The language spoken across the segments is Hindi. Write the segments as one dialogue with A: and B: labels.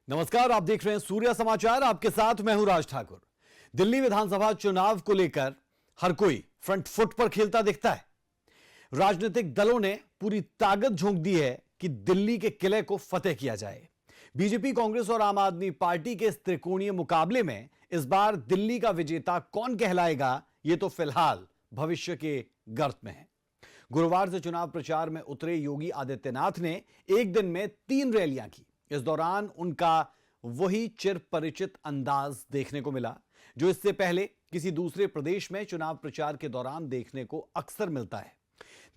A: नमस्कार, आप देख रहे हैं सूर्य समाचार। आपके साथ मैं हूं राज ठाकुर। दिल्ली विधानसभा चुनाव को लेकर हर कोई फ्रंट फुट पर खेलता दिखता है। राजनीतिक दलों ने पूरी ताकत झोंक दी है कि दिल्ली के किले को फतेह किया जाए। बीजेपी, कांग्रेस और आम आदमी पार्टी के इस त्रिकोणीय मुकाबले में इस बार दिल्ली का विजेता कौन कहलाएगा, यह तो फिलहाल भविष्य के गर्त में है। गुरुवार से चुनाव प्रचार में उतरे योगी आदित्यनाथ ने एक दिन में 3 रैलियां की। इस दौरान उनका वही चिर परिचित अंदाज देखने को मिला जो इससे पहले किसी दूसरे प्रदेश में चुनाव प्रचार के दौरान देखने को अक्सर मिलता है।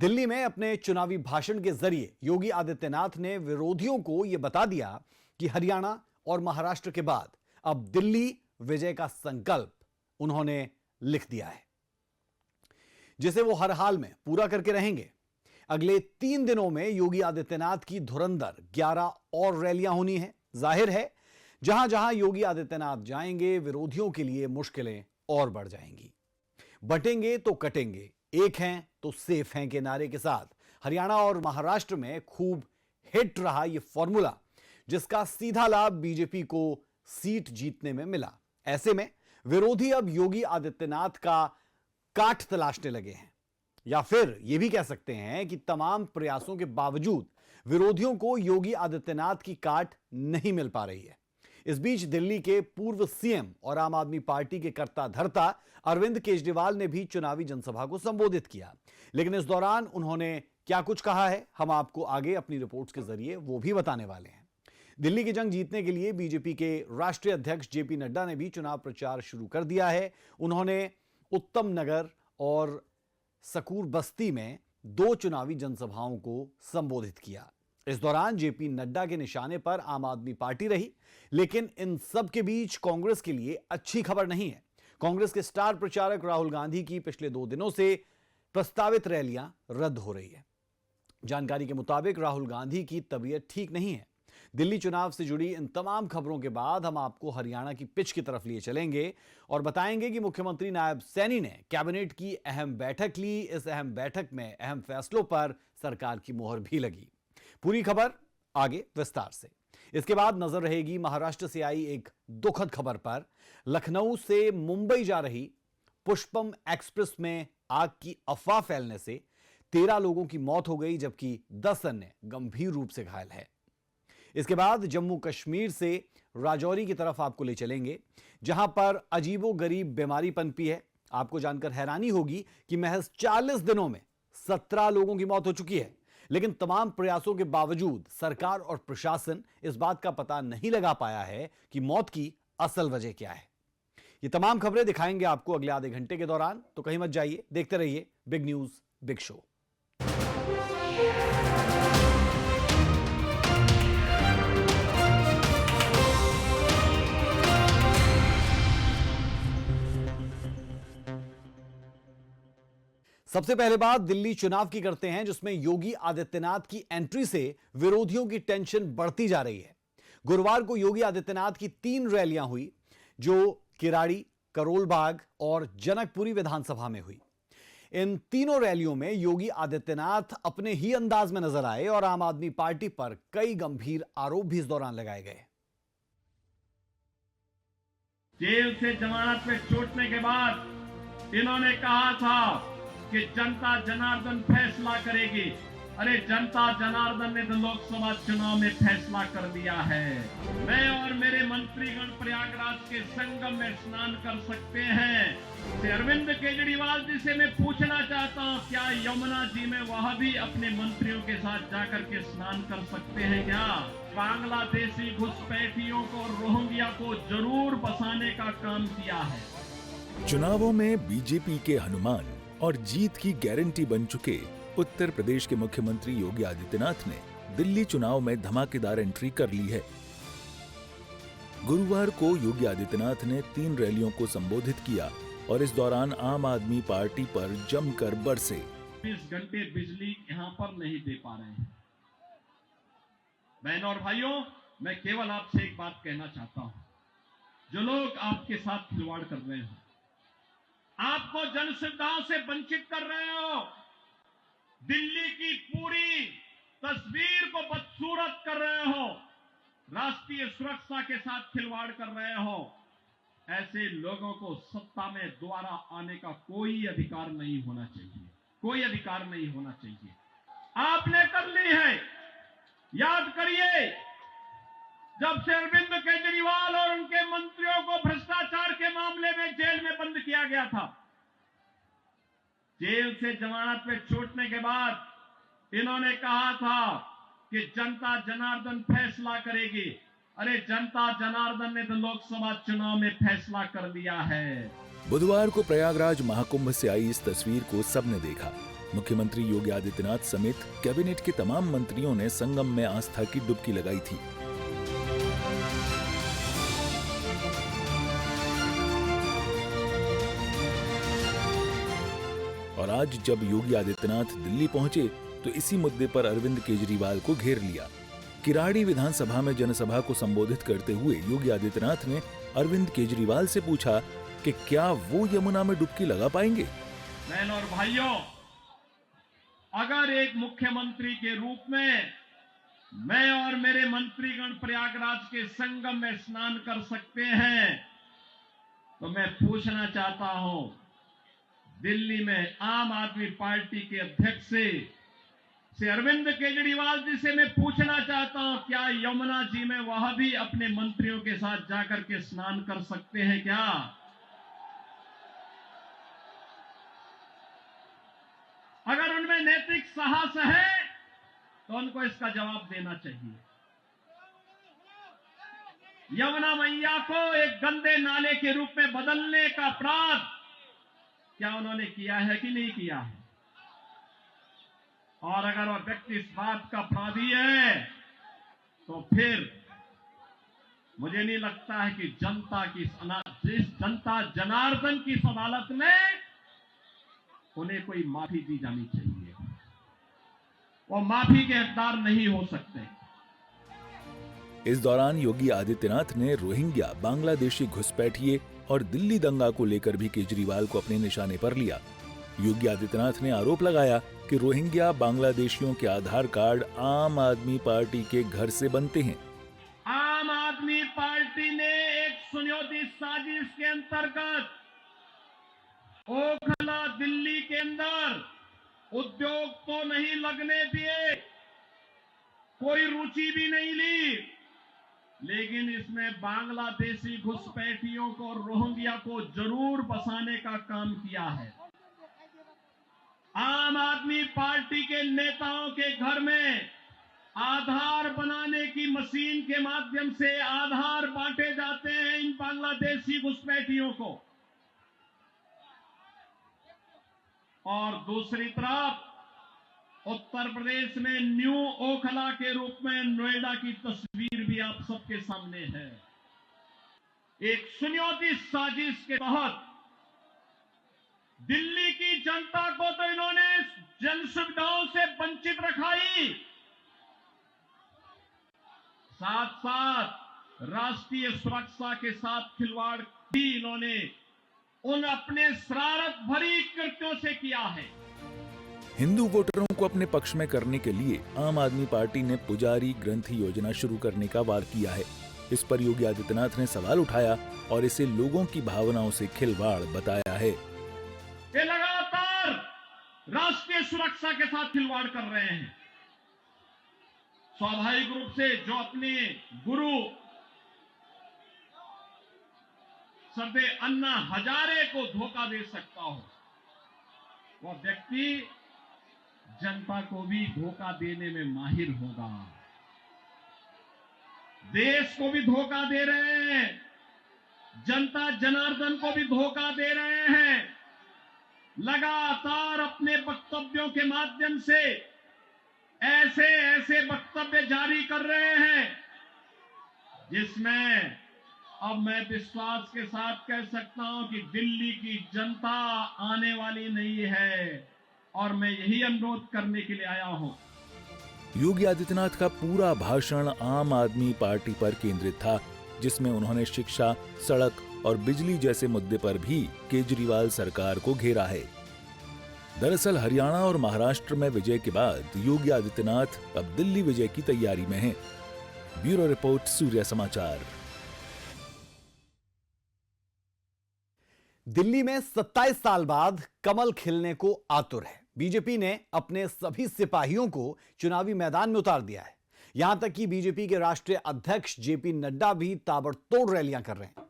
A: दिल्ली में अपने चुनावी भाषण के जरिए योगी आदित्यनाथ ने विरोधियों को यह बता दिया कि हरियाणा और महाराष्ट्र के बाद अब दिल्ली विजय का संकल्प उन्होंने लिख दिया है, जिसे वो हर हाल में पूरा करके रहेंगे। अगले 3 दिनों में योगी आदित्यनाथ की धुरंधर 11 और रैलियां होनी है। जाहिर है, जहां जहां योगी आदित्यनाथ जाएंगे, विरोधियों के लिए मुश्किलें और बढ़ जाएंगी। बटेंगे तो कटेंगे, एक हैं तो सेफ हैं के नारे के साथ हरियाणा और महाराष्ट्र में खूब हिट रहा यह फॉर्मूला, जिसका सीधा लाभ बीजेपी को सीट जीतने में मिला। ऐसे में विरोधी अब योगी आदित्यनाथ का काट तलाशने लगे हैं, या फिर यह भी कह सकते हैं कि तमाम प्रयासों के बावजूद विरोधियों को योगी आदित्यनाथ की काट नहीं मिल पा रही है। इस बीच दिल्ली के पूर्व सीएम और आम आदमी पार्टी के कर्ता धर्ता अरविंद केजरीवाल ने भी चुनावी जनसभा को संबोधित किया, लेकिन इस दौरान उन्होंने क्या कुछ कहा है, हम आपको आगे अपनी रिपोर्ट्स के जरिए वो भी बताने वाले हैं। दिल्ली की जंग जीतने के लिए बीजेपी के राष्ट्रीय अध्यक्ष जेपी नड्डा ने भी चुनाव प्रचार शुरू कर दिया है। उन्होंने उत्तम नगर और सकूर बस्ती में 2 चुनावी जनसभाओं को संबोधित किया। इस दौरान जेपी नड्डा के निशाने पर आम आदमी पार्टी रही, लेकिन इन सब के बीच कांग्रेस के लिए अच्छी खबर नहीं है। कांग्रेस के स्टार प्रचारक राहुल गांधी की पिछले 2 दिनों से प्रस्तावित रैलियां रद्द हो रही है। जानकारी के मुताबिक राहुल गांधी की तबीयत ठीक नहीं है। दिल्ली चुनाव से जुड़ी इन तमाम खबरों के बाद हम आपको हरियाणा की पिच की तरफ लिए चलेंगे और बताएंगे कि मुख्यमंत्री नायब सैनी ने कैबिनेट की अहम बैठक ली। इस अहम बैठक में अहम फैसलों पर सरकार की मोहर भी लगी। पूरी खबर आगे विस्तार से। इसके बाद नजर रहेगी महाराष्ट्र से आई एक दुखद खबर पर। लखनऊ से मुंबई जा रही पुष्पम एक्सप्रेस में आग की अफवाह फैलने से 13 लोगों की मौत हो गई, जबकि 10 अन्य गंभीर रूप से घायल है। इसके बाद जम्मू कश्मीर से राजौरी की तरफ आपको ले चलेंगे, जहां पर अजीबोगरीब बीमारी पनपी है। आपको जानकर हैरानी होगी कि महज 40 दिनों में 17 लोगों की मौत हो चुकी है, लेकिन तमाम प्रयासों के बावजूद सरकार और प्रशासन इस बात का पता नहीं लगा पाया है कि मौत की असल वजह क्या है। ये तमाम खबरें दिखाएंगे आपको अगले आधे घंटे के दौरान, तो कहीं मत जाइए, देखते रहिए बिग न्यूज बिग शो। सबसे पहले बात दिल्ली चुनाव की करते हैं, जिसमें योगी आदित्यनाथ की एंट्री से विरोधियों की टेंशन बढ़ती जा रही है। गुरुवार को योगी आदित्यनाथ की 3 रैलियां हुई, जो किराड़ी, करोलबाग और जनकपुरी विधानसभा में हुई। इन तीनों रैलियों में योगी आदित्यनाथ अपने ही अंदाज में नजर आए और आम आदमी पार्टी पर कई गंभीर आरोप भी इस दौरान लगाए गए।
B: जेल से जमानत में छूटने के बाद इन्होंने कहा था कि जनता जनार्दन फैसला करेगी। अरे जनता जनार्दन ने तो लोकसभा चुनाव में फैसला कर दिया है। मैं और मेरे मंत्रीगण प्रयागराज के संगम में स्नान कर सकते हैं। श्री अरविंद केजरीवाल जी से मैं पूछना चाहता हूं, क्या यमुना जी में वह भी अपने मंत्रियों के साथ जाकर के स्नान कर सकते हैं क्या? बांग्लादेशी घुसपैठियों को, रोहिंग्या को जरूर बसाने का काम किया है।
C: चुनावों में बीजेपी के हनुमान और जीत की गारंटी बन चुके उत्तर प्रदेश के मुख्यमंत्री योगी आदित्यनाथ ने दिल्ली चुनाव में धमाकेदार एंट्री कर ली है। गुरुवार को योगी आदित्यनाथ ने 3 रैलियों को संबोधित किया और इस दौरान आम आदमी पार्टी पर जमकर बरसे।
B: 20 घंटे बिजली यहाँ पर नहीं दे पा रहे हैं। बहनों और भाइयों, मैं केवल आपसे एक बात कहना चाहता हूं, जो लोग आपके साथ खिलवाड़ कर रहे हो, आपको जन सुविधाओं से वंचित कर रहे हो, दिल्ली की पूरी तस्वीर को बदसूरत कर रहे हो, राष्ट्रीय सुरक्षा के साथ खिलवाड़ कर रहे हो, ऐसे लोगों को सत्ता में दोबारा आने का कोई अधिकार नहीं होना चाहिए, कोई अधिकार नहीं होना चाहिए। आपने कर ली है। याद करिए, जब से अरविंद केजरीवाल और उनके मंत्रियों को भ्रष्टाचार के मामले में जेल में बंद किया गया था, जेल से जमानत पे छूटने के बाद इन्होंने कहा था कि जनता जनार्दन फैसला करेगी। अरे जनता जनार्दन ने तो लोकसभा चुनाव में फैसला कर लिया है।
C: बुधवार को प्रयागराज महाकुंभ से आई इस तस्वीर को सबने देखा। मुख्यमंत्री योगी आदित्यनाथ समेत कैबिनेट के तमाम मंत्रियों ने संगम में आस्था की डुबकी लगाई थी। और आज जब योगी आदित्यनाथ दिल्ली पहुंचे तो इसी मुद्दे पर अरविंद केजरीवाल को घेर लिया। किराड़ी विधानसभा में जनसभा को संबोधित करते हुए योगी आदित्यनाथ ने अरविंद केजरीवाल से पूछा कि क्या वो यमुना में डुबकी लगा पाएंगे।
B: बहनों और भाइयों, अगर एक मुख्यमंत्री के रूप में मैं और मेरे मंत्रीगण प्रयागराज के संगम में स्नान कर सकते हैं, तो मैं पूछना चाहता हूं, दिल्ली में आम आदमी पार्टी के अध्यक्ष से अरविंद केजरीवाल जी से मैं पूछना चाहता हूं, क्या यमुना जी में वह भी अपने मंत्रियों के साथ जाकर के स्नान कर सकते हैं क्या? अगर उनमें नैतिक साहस है तो उनको इसका जवाब देना चाहिए। यमुना मैया को एक गंदे नाले के रूप में बदलने का अपराध क्या उन्होंने किया है कि नहीं किया है? और अगर वह व्यक्ति इस बात का अपराधी है तो फिर मुझे नहीं लगता है कि जनता जनार्दन की इस अदालत में उन्हें कोई माफी दी जानी चाहिए। वो माफी के हकदार नहीं हो सकते।
C: इस दौरान योगी आदित्यनाथ ने रोहिंग्या, बांग्लादेशी घुसपैठिए और दिल्ली दंगा को लेकर भी केजरीवाल को अपने निशाने पर लिया। योगी आदित्यनाथ ने आरोप लगाया कि रोहिंग्या बांग्लादेशियों के आधार कार्ड आम आदमी पार्टी के घर से बनते हैं।
B: आम आदमी पार्टी ने एक सुनियोजित साजिश के अंतर्गत ओखला दिल्ली के अंदर उद्योग तो नहीं लगने दिए, कोई रुचि भी नहीं ली, लेकिन इसमें बांग्लादेशी घुसपैठियों को, रोहिंग्या को जरूर बसाने का काम किया है। आम आदमी पार्टी के नेताओं के घर में आधार बनाने की मशीन के माध्यम से आधार बांटे जाते हैं इन बांग्लादेशी घुसपैठियों को। और दूसरी तरफ उत्तर प्रदेश में न्यू ओखला के रूप में नोएडा की तस्वीर भी आप सबके सामने है। एक सुनियोजित साजिश के तहत दिल्ली की जनता को तो इन्होंने जन सुविधाओं से वंचित रखा ही, साथ साथ राष्ट्रीय सुरक्षा के साथ खिलवाड़ भी इन्होंने उन अपने शरारत भरी कृत्यों से किया है।
C: हिंदू वोटरों को अपने पक्ष में करने के लिए आम आदमी पार्टी ने पुजारी ग्रंथि योजना शुरू करने का वार किया है। इस पर योगी आदित्यनाथ ने सवाल उठाया और इसे लोगों की भावनाओं से खिलवाड़ बताया है।
B: ये लगातार राष्ट्रीय सुरक्षा के साथ खिलवाड़ कर रहे हैं। स्वाभाविक रूप से जो अपने गुरु सरदे अन्ना हजारे को धोखा दे सकता हो, वह व्यक्ति जनता को भी धोखा देने में माहिर होगा। देश को भी धोखा दे रहे हैं, जनता जनार्दन को भी धोखा दे रहे हैं। लगातार अपने वक्तव्यों के माध्यम से ऐसे वक्तव्य जारी कर रहे हैं जिसमें अब मैं विश्वास के साथ कह सकता हूं कि दिल्ली की जनता आने वाली नहीं है, और मैं यही अनुरोध करने के लिए आया हूं।
C: योगी आदित्यनाथ का पूरा भाषण आम आदमी पार्टी पर केंद्रित था, जिसमें उन्होंने शिक्षा, सड़क और बिजली जैसे मुद्दे पर भी केजरीवाल सरकार को घेरा है। दरअसल हरियाणा और महाराष्ट्र में विजय के बाद योगी आदित्यनाथ अब दिल्ली विजय की तैयारी में हैं। ब्यूरो रिपोर्ट, सूर्य समाचार।
A: दिल्ली में 27 साल बाद कमल खिलने को आतुर है। बीजेपी ने अपने सभी सिपाहियों को चुनावी मैदान में उतार दिया है। यहां तक कि बीजेपी के राष्ट्रीय अध्यक्ष जेपी नड्डा भी ताबड़तोड़ रैलियां कर रहे हैं।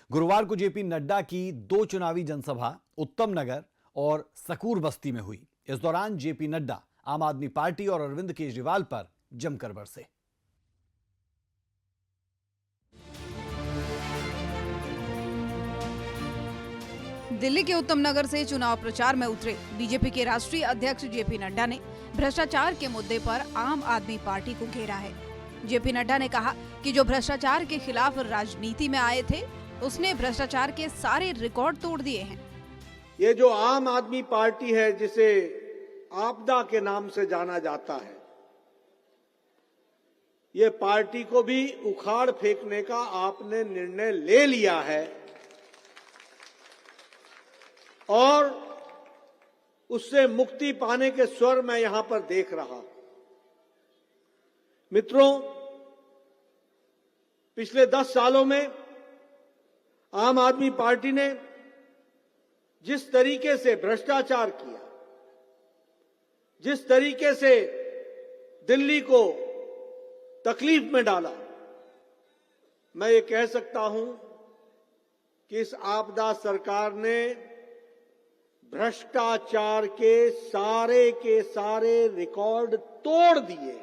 A: गुरुवार को जेपी नड्डा की 2 चुनावी जनसभा उत्तम नगर और सकूर बस्ती में हुई। इस दौरान जेपी नड्डा आम आदमी पार्टी और अरविंद केजरीवाल पर जमकर बरसे।
D: दिल्ली के उत्तम नगर से चुनाव प्रचार में उतरे बीजेपी के राष्ट्रीय अध्यक्ष जेपी नड्डा ने भ्रष्टाचार के मुद्दे पर आम आदमी पार्टी को घेरा है। जेपी नड्डा ने कहा कि जो भ्रष्टाचार के खिलाफ राजनीति में आए थे, उसने भ्रष्टाचार के सारे रिकॉर्ड तोड़ दिए हैं।
E: ये जो आम आदमी पार्टी है, जिसे आपदा के नाम से जाना जाता है, ये पार्टी को भी उखाड़ फेंकने का आपने निर्णय ले लिया है और उससे मुक्ति पाने के स्वर मैं यहां पर देख रहा हूं। मित्रों, पिछले 10 सालों में आम आदमी पार्टी ने जिस तरीके से भ्रष्टाचार किया, जिस तरीके से दिल्ली को तकलीफ में डाला, मैं ये कह सकता हूं कि इस आपदा सरकार ने भ्रष्टाचार के सारे रिकॉर्ड तोड़ दिए।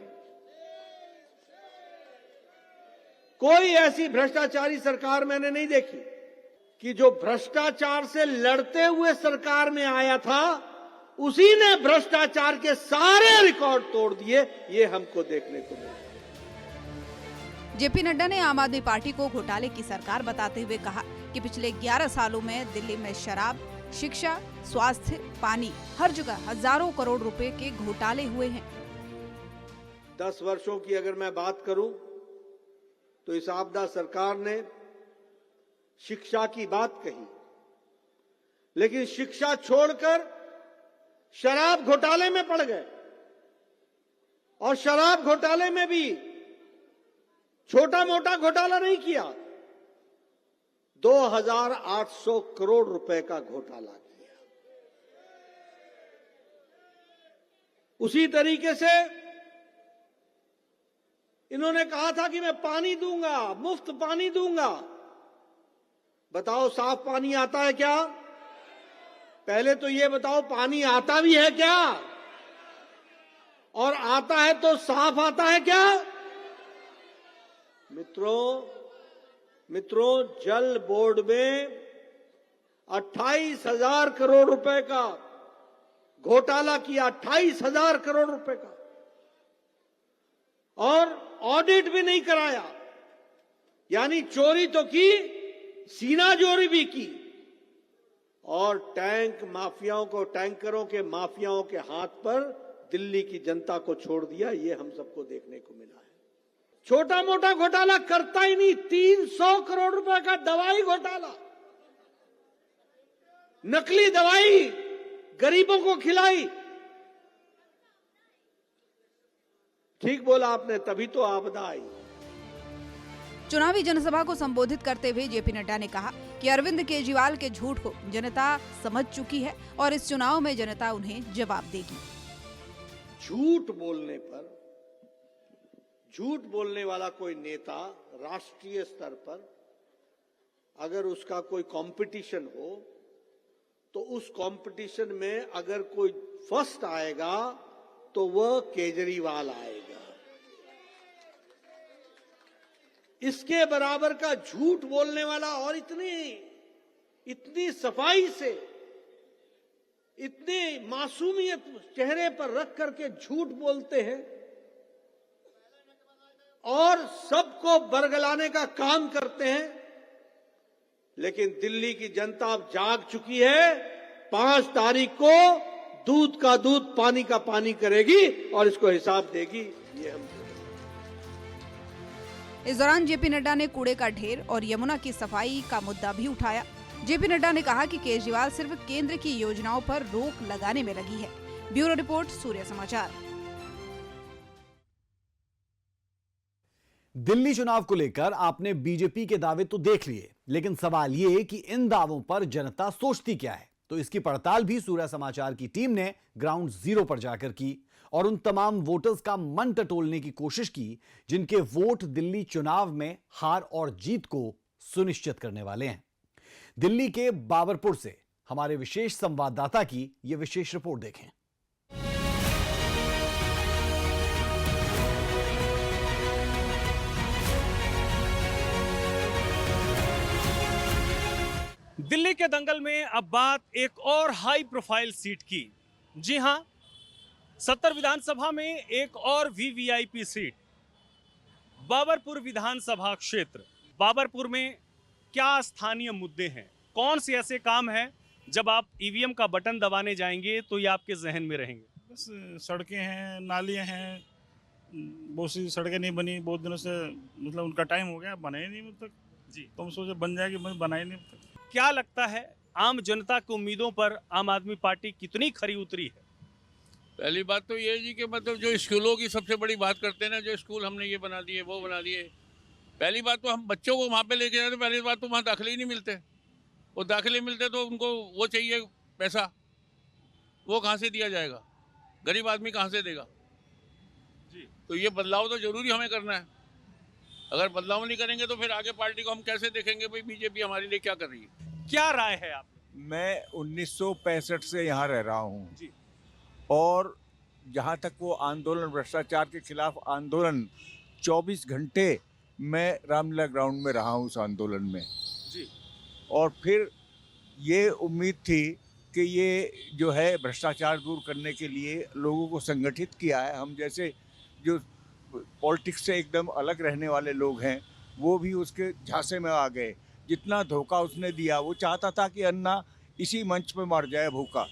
E: कोई ऐसी भ्रष्टाचारी सरकार मैंने नहीं देखी कि जो भ्रष्टाचार से लड़ते हुए सरकार में आया था, उसी ने भ्रष्टाचार के सारे रिकॉर्ड तोड़ दिए। ये हमको देखने को मिला।
D: जेपी नड्डा ने आम आदमी पार्टी को घोटाले की सरकार बताते हुए कहा कि पिछले 11 सालों में दिल्ली में शराब, शिक्षा, स्वास्थ्य, पानी, हर जगह हजारों करोड़ रुपए के घोटाले हुए हैं।
E: 10 वर्षों की अगर मैं बात करूं तो इस आपदा सरकार ने शिक्षा की बात कही, लेकिन शिक्षा छोड़कर शराब घोटाले में पड़ गए। और शराब घोटाले में भी छोटा मोटा घोटाला नहीं किया, 2800 करोड़ रुपए का घोटाला किया। उसी तरीके से इन्होंने कहा था कि मैं पानी दूंगा, मुफ्त पानी दूंगा। बताओ, साफ पानी आता है क्या? पहले तो ये बताओ, पानी आता भी है क्या? और आता है तो साफ आता है क्या? मित्रों, जल बोर्ड में 28,000 करोड़ रुपए का घोटाला किया, 28,000 करोड़ रुपए का, और ऑडिट भी नहीं कराया। यानी चोरी तो की, सीना चोरी भी की, और टैंक माफियाओं को, टैंकरों के माफियाओं के हाथ पर दिल्ली की जनता को छोड़ दिया। ये हम सबको देखने को मिला है। छोटा मोटा घोटाला करता ही नहीं, 300 करोड़ रुपए का दवाई घोटाला, नकली दवाई गरीबों को खिलाई। ठीक बोला आपने, तभी तो आपदा आई।
D: चुनावी जनसभा को संबोधित करते हुए जेपी नड्डा ने कहा कि अरविंद केजरीवाल के झूठ को जनता समझ चुकी है और इस चुनाव में जनता उन्हें जवाब देगी।
E: झूठ बोलने वाला कोई नेता राष्ट्रीय स्तर पर अगर उसका कोई कंपटीशन हो, तो उस कंपटीशन में अगर कोई फर्स्ट आएगा तो वह केजरीवाल आएगा। इसके बराबर का झूठ बोलने वाला और इतनी सफाई से, इतनी मासूमियत चेहरे पर रख करके झूठ बोलते हैं और सबको बरगलाने का काम करते हैं। लेकिन दिल्ली की जनता अब जाग चुकी है। 5 तारीख को दूध का दूध, पानी का पानी करेगी और इसको हिसाब देगी। ये हम
D: इस दौरान जेपी नड्डा ने कूड़े का ढेर और यमुना की सफाई का मुद्दा भी उठाया। जेपी नड्डा ने कहा कि केजरीवाल सिर्फ केंद्र की योजनाओं पर रोक लगाने में लगी है। ब्यूरो रिपोर्ट, सूर्य समाचार।
A: दिल्ली चुनाव को लेकर आपने बीजेपी के दावे तो देख लिए, लेकिन सवाल यह कि इन दावों पर जनता सोचती क्या है। तो इसकी पड़ताल भी सूर्य समाचार की टीम ने ग्राउंड जीरो पर जाकर की और उन तमाम वोटर्स का मन टटोलने की कोशिश की जिनके वोट दिल्ली चुनाव में हार और जीत को सुनिश्चित करने वाले हैं। दिल्ली के बाबरपुर से हमारे विशेष संवाददाता की यह विशेष रिपोर्ट देखें।
F: दिल्ली के दंगल में अब बात एक और हाई प्रोफाइल सीट की। जी हां, 70 विधानसभा में एक और वीवीआईपी सीट, बाबरपुर विधानसभा क्षेत्र। बाबरपुर में क्या स्थानीय मुद्दे हैं, कौन से ऐसे काम हैं जब आप ईवीएम का बटन दबाने जाएंगे तो ये आपके जहन में रहेंगे?
G: बस सड़कें हैं, नालियाँ हैं, बहुत सी सड़कें नहीं बनी बहुत दिनों से, मतलब उनका टाइम हो गया, बनाए नहीं अब तक।
F: जी,
G: तो हम सोचे बन जाएगी, बनाए नहीं अब तक।
F: क्या लगता है आम जनता की उम्मीदों पर आम आदमी पार्टी कितनी खरी उतरी है?
H: पहली बात तो ये है जी कि मतलब जो स्कूलों की सबसे बड़ी बात करते हैं ना, जो स्कूल हमने ये बना दिए वो बना दिए। पहली बात तो हम बच्चों को वहाँ पे लेके जाते, पहली बात तो वहाँ दाखिले ही नहीं मिलते। वो दाखिले मिलते तो उनको वो चाहिए पैसा, वो कहाँ से दिया जाएगा, गरीब आदमी कहाँ से देगा
F: जी।
H: तो ये बदलाव तो जरूरी हमें करना है। अगर बदलाव नहीं करेंगे तो फिर आगे पार्टी को हम कैसे देखेंगे भाई बीजेपी हमारे लिए क्या कर रही है।
F: क्या राय है आप?
I: मैं 1965 से यहाँ रह रहा हूँ
F: जी।
I: और जहाँ तक वो आंदोलन, भ्रष्टाचार के खिलाफ आंदोलन, 24 घंटे मैं रामलीला ग्राउंड में रहा हूँ उस आंदोलन में
F: जी।
I: और फिर ये उम्मीद थी कि ये जो है भ्रष्टाचार दूर करने के लिए लोगों को संगठित किया है। हम जैसे जो पॉलिटिक्स से एकदम अलग रहने वाले लोग हैं वो भी उसके झांसे में आ गए। जितना धोखा उसने दिया, वो चाहता था कि अन्ना इसी मंच पे मर जाए भूखा।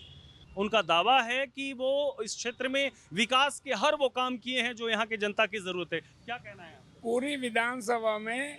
F: उनका दावा है कि वो इस क्षेत्र में विकास के हर वो काम किए हैं जो यहाँ की जनता की जरूरत है। क्या कहना है आपका?
J: पूरी विधानसभा में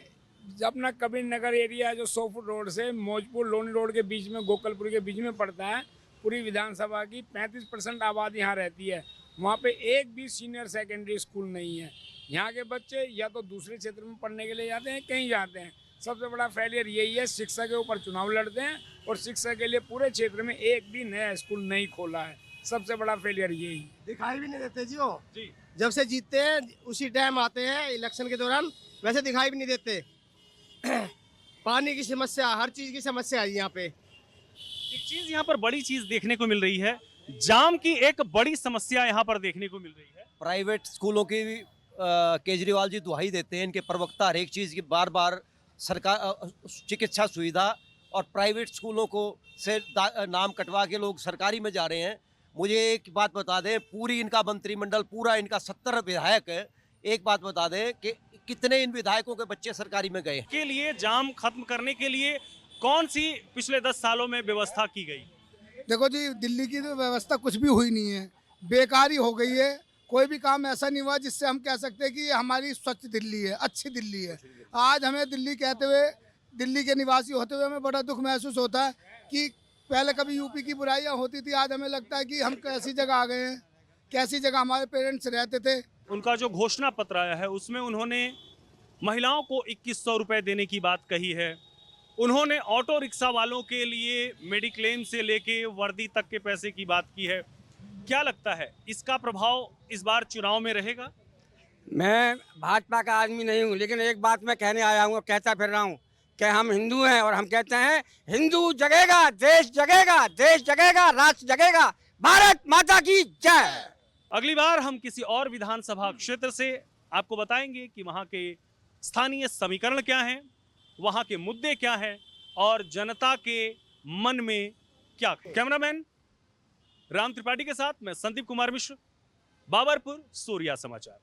J: अपना कबीर नगर एरिया जो सोफुर रोड से मौजपुर लोनी रोड के बीच में, गोकलपुर के बीच में पड़ता है, पूरी विधानसभा की 35% आबादी यहाँ रहती है। वहाँ पे एक भी सीनियर सेकेंडरी स्कूल नहीं है। यहाँ के बच्चे या तो दूसरे क्षेत्र में पढ़ने के लिए जाते हैं, कहीं जाते हैं। सबसे बड़ा फेलियर यही है, शिक्षा के ऊपर चुनाव लड़ते हैं और शिक्षा के लिए पूरे क्षेत्र में एक भी नया स्कूल नहीं खोला है। सबसे बड़ा फेलियर यही।
K: दिखाई भी नहीं देते जी वो जी। जब से जीतते हैं उसी टाइम आते हैं इलेक्शन के दौरान, वैसे दिखाई भी नहीं देते। पानी की समस्या, हर चीज की समस्या है यहाँ पे।
F: एक चीज यहाँ पर बड़ी चीज देखने को मिल रही है, जाम की एक बड़ी समस्या यहाँ पर देखने को मिल रही है।
L: प्राइवेट स्कूलों की केजरीवाल जी दुहाई देते हैं, इनके प्रवक्ता हर एक चीज़ की बार बार सरकार चिकित्सा सुविधा और प्राइवेट स्कूलों को से नाम कटवा के लोग सरकारी में जा रहे हैं। मुझे एक बात बता दें, पूरी इनका मंत्रिमंडल, पूरा इनका 70 विधायक है, एक बात बता दें कि कितने इन विधायकों के बच्चे सरकारी में गए
F: के लिए जाम खत्म करने के लिए कौन सी पिछले 10 सालों में व्यवस्था की गई?
M: देखो जी, दिल्ली की तो व्यवस्था कुछ भी हुई नहीं है, बेकार ही हो गई है। कोई भी काम ऐसा नहीं हुआ जिससे हम कह सकते हैं कि हमारी स्वच्छ दिल्ली है, अच्छी दिल्ली है। आज हमें दिल्ली कहते हुए, दिल्ली के निवासी होते हुए हमें बड़ा दुख महसूस होता है कि पहले कभी यूपी की बुराइयां होती थी, आज हमें लगता है कि हम कैसी जगह आ गए हैं, कैसी जगह हमारे पेरेंट्स रहते थे।
F: उनका जो घोषणा पत्र आया है उसमें उन्होंने महिलाओं को 2100 रुपये देने की बात कही है। उन्होंने ऑटो रिक्शा वालों के लिए मेडिक्लेम से लेके वर्दी तक के पैसे की बात की है। क्या लगता है इसका प्रभाव इस बार चुनाव में रहेगा?
J: मैं भाजपा का आदमी नहीं हूँ, लेकिन एक बात मैं कहने आया हूँ और कहता फिर रहा हूँ कि हम हिंदू हैं और हम कहते हैं हिंदू जगेगा, देश जगेगा, देश जगेगा, राष्ट्र जगेगा, भारत माता की जय।
F: अगली बार हम किसी और विधानसभा क्षेत्र से आपको बताएंगे कि वहाँ के स्थानीय समीकरण क्या हैं, वहाँ के मुद्दे क्या हैं और जनता के मन में क्या। कैमरामैन राम त्रिपाठी के साथ मैं संदीप कुमार मिश्र, बाबरपुर, सूर्या समाचार।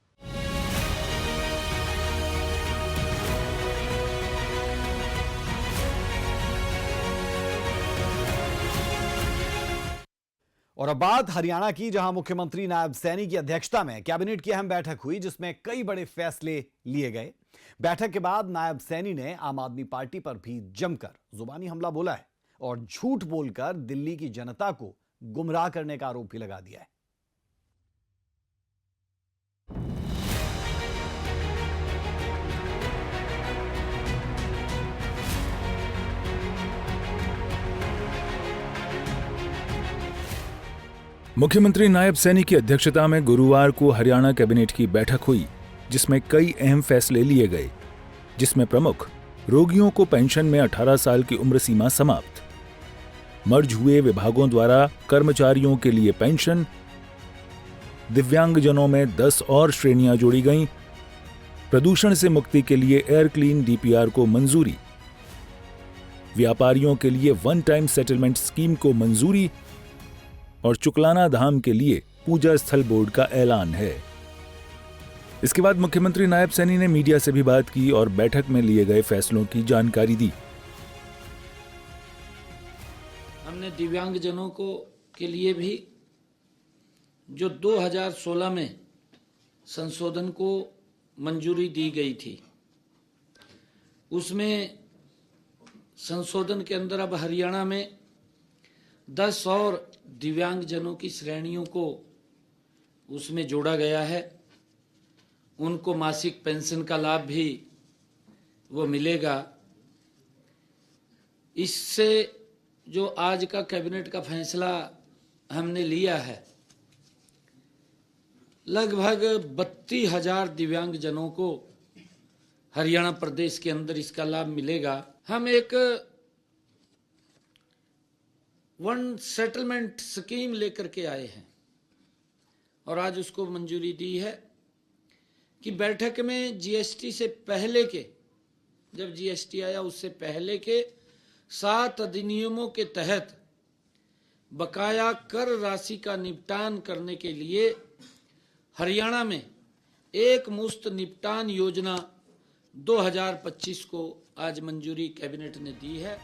A: और अब बात हरियाणा की, जहां मुख्यमंत्री नायब सैनी की अध्यक्षता में कैबिनेट की अहम बैठक हुई जिसमें कई बड़े फैसले लिए गए। बैठक के बाद नायब सैनी ने आम आदमी पार्टी पर भी जमकर जुबानी हमला बोला है और झूठ बोलकर दिल्ली की जनता को गुमराह करने का आरोप भी लगा दिया है।
C: मुख्यमंत्री नायब सैनी की अध्यक्षता में गुरुवार को हरियाणा कैबिनेट की बैठक हुई, जिसमें कई अहम फैसले लिए गए, जिसमें प्रमुख रोगियों को पेंशन में 18 साल की उम्र सीमा समाप्त, मर्ज हुए विभागों द्वारा कर्मचारियों के लिए पेंशन, दिव्यांगजनों में 10 और श्रेणियां जोड़ी गईं, प्रदूषण से मुक्ति के लिए एयर क्लीन डीपीआर को मंजूरी, व्यापारियों के लिए वन टाइम सेटलमेंट स्कीम को मंजूरी और चुकलाना धाम के लिए पूजा स्थल बोर्ड का ऐलान है। इसके बाद मुख्यमंत्री नायब सैनी ने मीडिया से भी बात की और बैठक में लिए गए फैसलों की जानकारी दी।
N: हमने दिव्यांगजनों को के लिए भी जो 2016 में संशोधन को मंजूरी दी गई थी, उसमें संशोधन के अंदर अब हरियाणा में 10 और दिव्यांगजनों की श्रेणियों को उसमें जोड़ा गया है। उनको मासिक पेंशन का लाभ भी वो मिलेगा। इससे जो आज का कैबिनेट का फैसला हमने लिया है, लगभग 32,000 दिव्यांगजनों को हरियाणा प्रदेश के अंदर इसका लाभ मिलेगा। हम एक वन सेटलमेंट स्कीम लेकर के आए हैं और आज उसको मंजूरी दी है कि बैठक में जीएसटी से पहले के, जब जीएसटी आया उससे पहले के 7 अधिनियमों के तहत बकाया कर राशि का निपटान करने के लिए हरियाणा में एक मुश्त निपटान योजना 2025 को आज मंजूरी कैबिनेट ने दी है।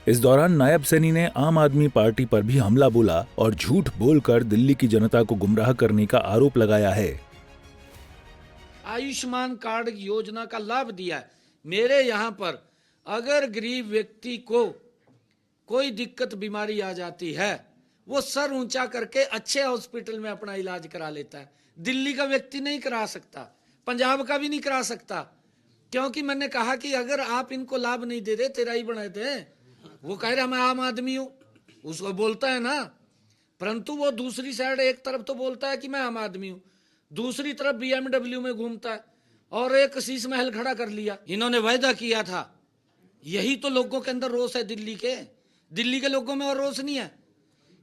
C: इस दौरान नायब सैनी ने आम आदमी पार्टी पर भी हमला बोला और झूठ बोलकर दिल्ली की जनता को गुमराह करने का आरोप लगाया है।
N: आयुष्मान कार्ड योजना का लाभ दिया है। मेरे यहाँ पर अगर गरीब व्यक्ति को कोई दिक्कत बीमारी आ जाती है, वो सर ऊंचा करके अच्छे हॉस्पिटल में अपना इलाज करा लेता है। दिल्ली का व्यक्ति नहीं करा सकता, पंजाब का भी नहीं करा सकता, क्योंकि मैंने कहा कि अगर आप इनको लाभ नहीं दे रहे, तेरा ही बनाए थे। वो कह रहा मैं आम आदमी हूं, उसको बोलता है ना, परंतु वो दूसरी साइड एक तरफ तो बोलता है कि मैं आम आदमी हूं, दूसरी तरफ BMW में घूमता है और एक शीश महल खड़ा कर लिया। इन्होंने वायदा किया था। यही तो लोगों के अंदर रोष है। दिल्ली के लोगों में और रोष नहीं है।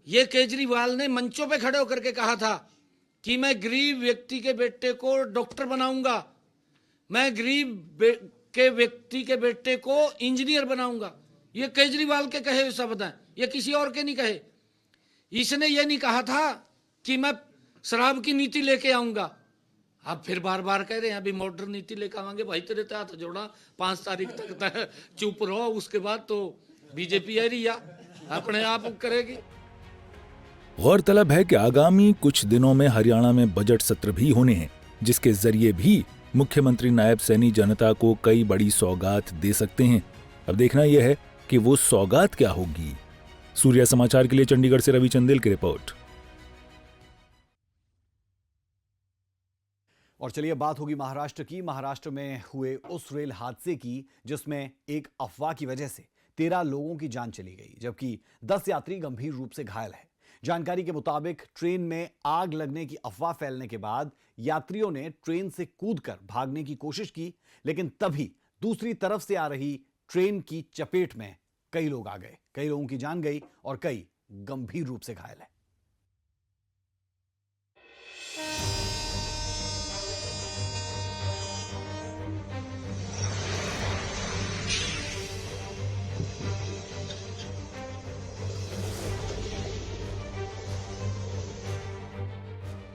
N: ये केजरीवाल ने मंचों पे खड़े होकर के कहा था कि मैं गरीब व्यक्ति के बेटे को डॉक्टर बनाऊंगा, मैं गरीब के व्यक्ति के बेटे को इंजीनियर बनाऊंगा। ये केजरीवाल के कहे हुए शब्द हैं, ये किसी और के नहीं कहे। इसने ये नहीं कहा था कि मैं शराब की नीति लेके आऊंगा। अब फिर बार बार कह रहे हैं अभी मॉडर्न नीति लेकर आवांगे। भाई तेरे तो हाथ जोड़ा, 5 तारीख तक चुप रहो, उसके बाद तो बीजेपी आ रही है, अपने आप करेगी।
C: गौरतलब है कि आगामी कुछ दिनों में हरियाणा में बजट सत्र भी होने हैं, जिसके जरिए भी मुख्यमंत्री नायब सैनी जनता को कई बड़ी सौगात दे सकते हैं। अब देखना यह है कि वो सौगात क्या होगी। सूर्या समाचार के लिए चंडीगढ़ से रवि चंदेल की रिपोर्ट।
A: और चलिए बात होगी महाराष्ट्र की। महाराष्ट्र में हुए उस रेल हादसे की जिसमें एक अफवाह की वजह से 13 लोगों की जान चली गई, जबकि 10 यात्री गंभीर रूप से घायल हैं। जानकारी के मुताबिक ट्रेन में आग लगने की अफवाह फैलने के बाद यात्रियों ने ट्रेन से कूदकर भागने की कोशिश की, लेकिन तभी दूसरी तरफ से आ रही ट्रेन की चपेट में कई लोग आ गए। कई लोगों की जान गई और कई गंभीर रूप से घायल हैं।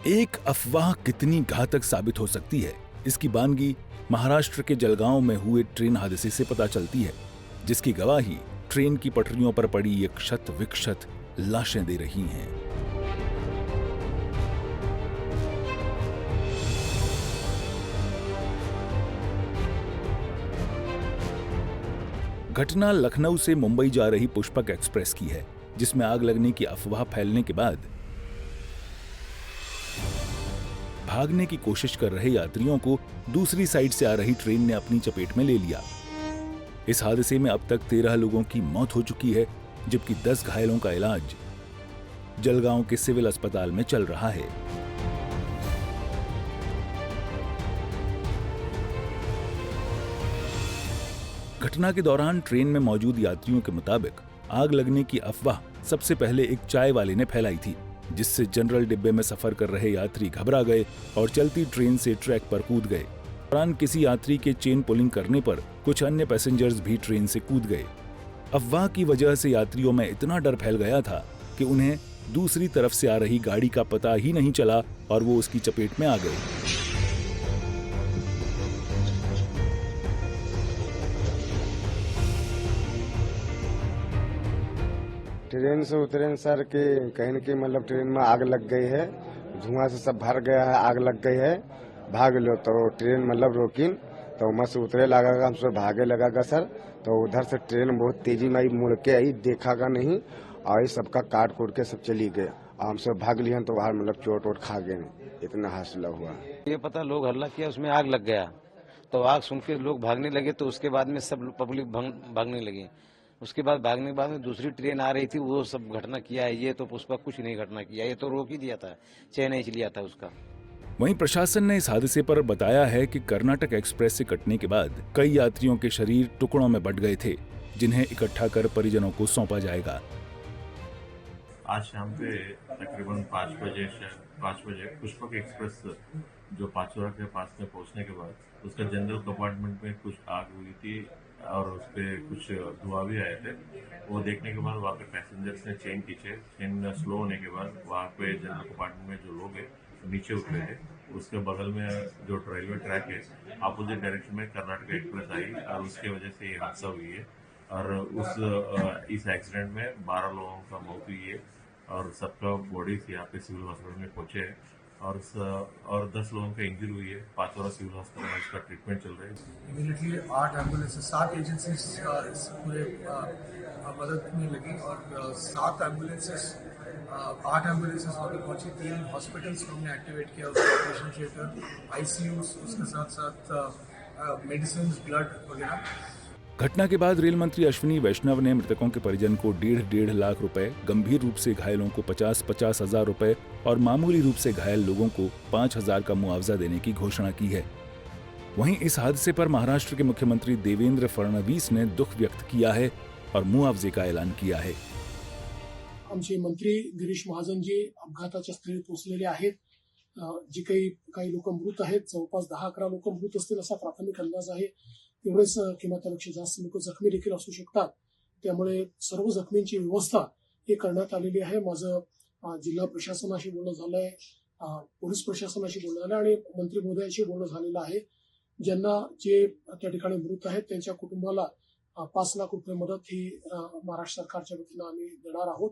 C: एक अफवाह कितनी घातक साबित हो सकती है, इसकी बानगी महाराष्ट्र के जलगांव में हुए ट्रेन हादसे से पता चलती है, जिसकी गवाही ट्रेन की पटरियों पर पड़ी एक क्षत विक्षत लाशें दे रही हैं। घटना लखनऊ से मुंबई जा रही पुष्पक एक्सप्रेस की है, जिसमें आग लगने की अफवाह फैलने के बाद भागने की कोशिश कर रहे यात्रियों को दूसरी साइड से आ रही ट्रेन ने अपनी चपेट में ले लिया। इस हादसे में अब तक 13 लोगों की मौत हो चुकी है, जबकि 10 घायलों का इलाज जलगांव के सिविल अस्पताल में चल रहा है। घटना के दौरान ट्रेन में मौजूद यात्रियों के मुताबिक आग लगने की अफवाह सबसे पहले एक चाय वाले ने फैलाई थी, जिससे जनरल डिब्बे में सफर कर रहे यात्री घबरा गए और चलती ट्रेन से ट्रैक पर कूद गए। दौरान किसी यात्री के चेन पुलिंग करने पर कुछ अन्य पैसेंजर्स भी ट्रेन से कूद गए। अफवाह की वजह से यात्रियों में इतना डर फैल गया था कि उन्हें दूसरी तरफ से आ रही गाड़ी का पता ही नहीं चला और वो उसकी चपेट में आ गए।
O: ट्रेन से उतरे सर कि कहीं न कहीं मतलब ट्रेन में आग लग गई है, धुआं से सब भर गया है, आग लग गई है, भाग लो। तो ट्रेन मतलब रोकिन तो वहाँ से उतरे लगा, हम सब भागे लगा सर। तो उधर से ट्रेन बहुत तेजी में आई, मुड़ के आई, देखागा नहीं और सबका काट कूट के सब चली गए। हम सब भाग लिए तो बाहर मतलब चोट वोट खा गए, इतना हादसा हुआ।
P: ये पता लोग हल्ला किया, उसमें आग लग गया, तो आग सुन के लोग भागने लगे। तो उसके बाद में सब पब्लिक भागने लगी। उसके बाद भागने के बाद में दूसरी ट्रेन आ रही थी, वो सब घटना किया है। ये तो उस पर कुछ नहीं घटना किया, ये तो रोक ही दिया था, चेन नहीं लिया था उसका।
C: वहीं प्रशासन ने इस हादसे पर बताया है कि कर्नाटक एक्सप्रेस से कटने के बाद कई यात्रियों के शरीर टुकड़ों में बंट गए थे, जिन्हें इकट्ठा कर परिजनों को सौंपा जाएगा।
Q: आज शाम पे तकरीबन 5 बजे पुष्पक एक्सप्रेस जो पाचोरा के पास में पहुंचने के बाद उसका जनरल कंपार्टमेंट में कुछ आग हुई थी और उस पर कुछ धुआं भी आए थे। वो देखने के बाद वहाँ पे पैसेंजर्स ने चेन खींचे, चेन स्लो होने के बाद वहाँ पे जनरल कंपार्टमेंट में जो लोग हैं नीचे उतरे थे। उसके बगल में जो रेलवे ट्रैक है, अपोजिट डायरेक्शन में कर्नाटक एक्सप्रेस आई और उसकी वजह से ये हादसा हुई है। और इस एक्सीडेंट में 12 लोगों का मौत हुई है और सबका बॉडीज यहाँ पे सिविल हॉस्पिटल में पहुंचे हैं और 10 लोगों का इंजरी हुई है। पाचोरा सिविल हॉस्पिटल में इसका ट्रीटमेंट चल रहा है।
R: इमीडिएटली 8 एम्बुलेंसेज 7 एजेंसीज इस पूरे मदद में लगी और 7 एम्बुलेंसेज 8 एम्बुलेंसेज वहाँ पर पहुंची। 3 हॉस्पिटल्स हमने एक्टिवेट किया, उसका ऑपरेशन थिएटर, ICUs, उसके साथ साथ मेडिसिन, ब्लड वगैरह।
C: घटना के बाद रेल मंत्री अश्विनी वैष्णव ने मृतकों के परिजन को 1.5 लाख रुपए, गंभीर रूप से घायलों को 50-50 हजार रुपए और मामूली रूप से घायल लोगों को 5,000 का मुआवजा देने की घोषणा की है। वहीं इस हादसे पर महाराष्ट्र के मुख्यमंत्री देवेंद्र फडणवीस ने दुख व्यक्त किया है और मुआवजे का ऐलान किया है।
R: आमचे मंत्री गिरीश महाजन जी अपघाताच्या स्थळी पोहोचलेले आहेत। जी काही लोक मृत आहेत, जवळपास 10-11 लोक मृत असतील असा प्राथमिक अंदाज आहे। एवढेच किंवा त्यापेक्षा जास्त लोक जखमी देखील असू शकतात। त्यामुळे सर्व जखमींची व्यवस्था हे करण्यात आलेली आहे। माझं जिल्हा प्रशासनाशी बोलणं झालंय, पोलीस प्रशासनाशी बोलणं झालं आणि मंत्री महोदयांशी बोलणं झालेलं आहे। ज्यांना जे त्या ठिकाणी मृत आहेत त्यांच्या कुटुंबाला 5 लाख रुपये मदत ही महाराष्ट्र सरकारच्या वतीनं आम्ही देणार आहोत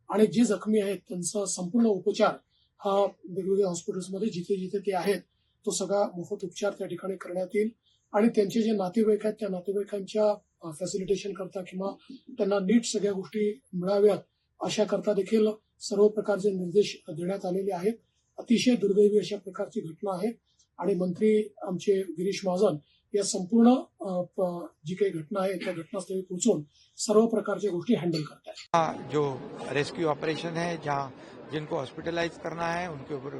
R: आणि जे जखमी आहेत त्यांचा संपूर्ण उपचार हा वेगवेगळ्या हॉस्पिटल्समध्ये जिथे जिथे ते आहेत तो सगळा मोफत उपचार त्या ठिकाणी करण्यात येईल आणि त्यांचे जे नातेवाईक आहेत त्या नातेवाईकांच्या फॅसिलिटेशन करता किंवा त्यांना नीट सगळ्या गोष्टी मिळाव्यात अशा करता देखील सर्व प्रकारचे निर्देश देण्यात आलेले आहेत। अतिशय दुर्दैवी अशा प्रकारची घटना आहे आणि मंत्री आमचे गिरीश महाजन या संपूर्ण जी काही घटना आहे त्या घटनास्थळी पोहोचून सर्व प्रकारच्या गोष्टी हँडल करतात।
S: जो रेस्क्यू ऑपरेशन है, जहां जिनको हॉस्पिटलाइज करना है, उनके ऊपर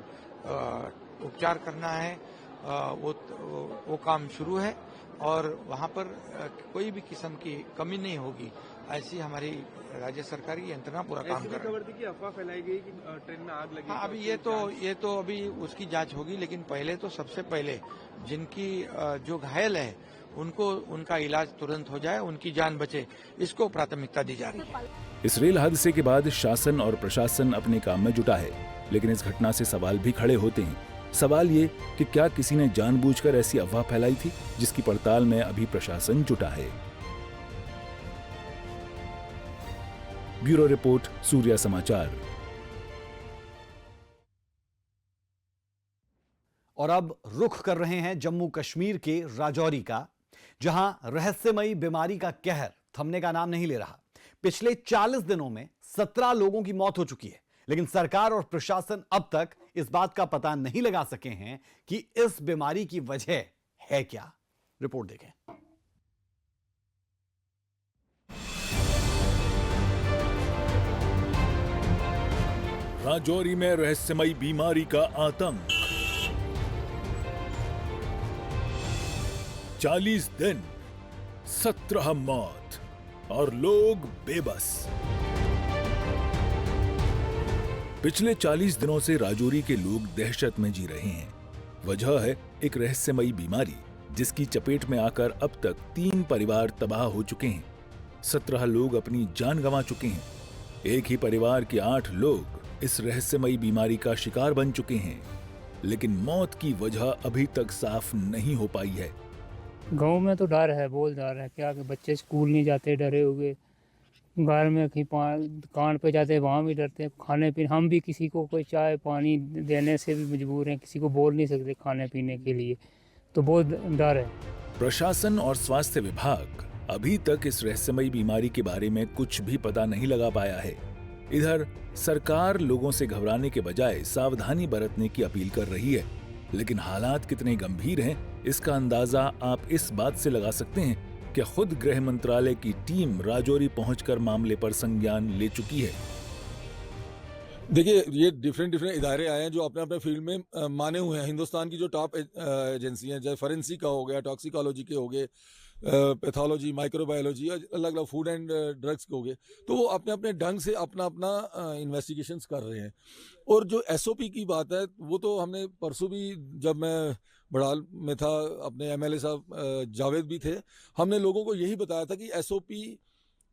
S: उपचार करना है, वो काम शुरू है और वहां पर कोई भी किस्म की कमी नहीं होगी, ऐसी हमारी राज्य सरकार की यंत्रणा पूरा काम कर रही है।
T: अफवाह फैलाई गई कि ट्रेन में आग लगी।
S: हाँ, अभी ये तो अभी उसकी जांच होगी, लेकिन पहले तो सबसे पहले जिनकी जो घायल है उनको उनका इलाज तुरंत हो जाए, उनकी जान बचे, इसको प्राथमिकता दी जा रही है।
C: इस रेल हादसे के बाद शासन और प्रशासन अपने काम में जुटा है, लेकिन इस घटना से सवाल भी खड़े होते हैं। सवाल ये कि क्या किसी ने जानबूझकर ऐसी अफवाह फैलाई थी, जिसकी पड़ताल में अभी प्रशासन जुटा है। ब्यूरो रिपोर्ट, सूर्या समाचार।
A: और अब रुख कर रहे हैं जम्मू कश्मीर के राजौरी का, जहां रहस्यमयी बीमारी का कहर थमने का नाम नहीं ले रहा। पिछले 40 दिनों में 17 लोगों की मौत हो चुकी है, लेकिन सरकार और प्रशासन अब तक इस बात का पता नहीं लगा सके हैं कि इस बीमारी की वजह है क्या। रिपोर्ट देखें।
C: राजौरी में रहस्यमयी बीमारी का आतंक। 40 दिन, 17 मौत और लोग बेबस। पिछले 40 दिनों से राजौरी के लोग दहशत में जी रहे हैं। वजह है एक रहस्यमयी बीमारी जिसकी चपेट में आकर अब तक 3 परिवार तबाह हो चुके हैं। 17 लोग अपनी जान गंवा चुके हैं। एक ही परिवार के 8 लोग इस रहस्यमयी बीमारी का शिकार बन चुके हैं, लेकिन मौत की वजह अभी तक साफ नहीं हो पाई है।
U: गांव में तो डर है, बहुत डर है। क्या कि बच्चे स्कूल नहीं जाते डरे हुए, घर में कहीं दुकान पे जाते वहाँ भी डरते हैं। खाने पीने हम भी किसी को कोई चाय पानी देने से भी मजबूर हैं, किसी को बोल नहीं सकते खाने पीने के लिए, तो बहुत डर है।
C: प्रशासन और स्वास्थ्य विभाग अभी तक इस रहस्यमयी बीमारी के बारे में कुछ भी पता नहीं लगा पाया है। इधर सरकार लोगों से घबराने के बजाय सावधानी बरतने की अपील कर रही है, लेकिन हालात कितने गंभीर हैं इसका अंदाजा आप इस बात से लगा सकते हैं कि खुद गृह मंत्रालय की टीम राजौरी पहुंचकर मामले पर संज्ञान ले चुकी है।
V: देखिए, ये डिफरेंट इदारे आए हैं जो अपने अपने फील्ड में माने हुए हैं। हिंदुस्तान की जो टॉप एजेंसी हैं, जैसे फॉरेंसिक का हो गया, टॉक्सिकोलॉजी के हो गए, पैथोलॉजी, माइक्रोबायोलॉजी, अलग अलग फूड एंड ड्रग्स के हो गए, तो वो अपने अपने ढंग से अपना अपना इन्वेस्टिगेशंस कर रहे हैं। और जो एसओपी की बात है, वो तो हमने परसों भी, जब मैं बड़ाल में था, अपने एमएलए साहब जावेद भी थे, हमने लोगों को यही बताया था कि एसओपी,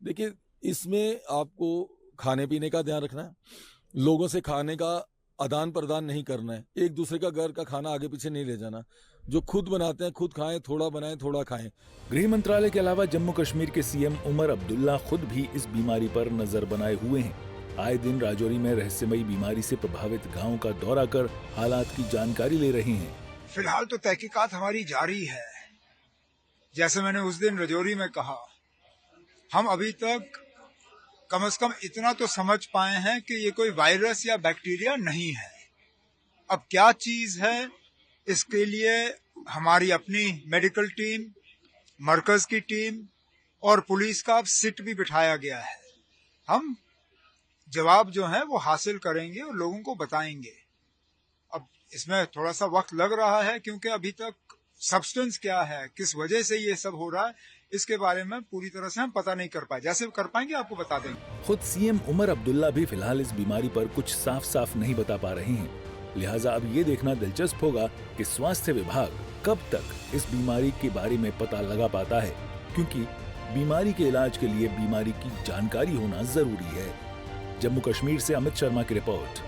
V: देखिए, इसमें आपको खाने पीने का ध्यान रखना है, लोगों से खाने का आदान प्रदान नहीं करना है, एक दूसरे का घर का खाना आगे पीछे नहीं ले जाना, जो खुद बनाते हैं खुद खाएं, थोड़ा बनाएं थोड़ा खाएं।
C: गृह मंत्रालय के अलावा जम्मू कश्मीर के सीएम उमर अब्दुल्ला खुद भी इस बीमारी पर नजर बनाए हुए हैं। आए दिन राजौरी में रहस्यमयी बीमारी से प्रभावित गांव का दौरा कर हालात की जानकारी ले रहे हैं।
W: फिलहाल तो तहकीकात हमारी जारी है। जैसे मैंने उस दिन राजौरी में कहा, हम अभी तक कम से कम इतना तो समझ पाए हैं कि ये कोई वायरस या बैक्टीरिया नहीं है। अब क्या चीज है, इसके लिए हमारी अपनी मेडिकल टीम, मरकज की टीम और पुलिस का सिट भी बिठाया गया है। हम जवाब जो है वो हासिल करेंगे और लोगों को बताएंगे। अब इसमें थोड़ा सा वक्त लग रहा है, क्योंकि अभी तक सब्सटेंस क्या है, किस वजह से ये सब हो रहा है, इसके बारे में पूरी तरह से हम पता नहीं कर पाए। जैसे कर पाएंगे आपको बता देंगे।
C: खुद सीएम उमर अब्दुल्ला भी फिलहाल इस बीमारी पर कुछ साफ साफ नहीं बता पा रहे हैं। लिहाजा अब ये देखना दिलचस्प होगा कि स्वास्थ्य विभाग कब तक इस बीमारी के बारे में पता लगा पाता है, क्योंकि बीमारी के इलाज के लिए बीमारी की जानकारी होना जरूरी है। जम्मू कश्मीर से अमित शर्मा की report.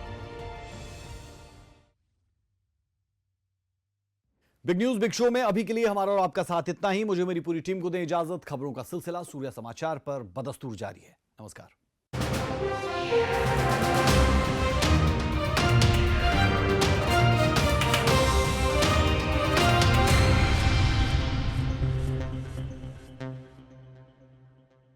A: Big news big show में अभी के लिए हमारा और आपका साथ इतना ही। मुझे मेरी पूरी टीम को दें इजाजत। खबरों का सिलसिला सूर्य समाचार पर बदस्तूर जारी है। नमस्कार।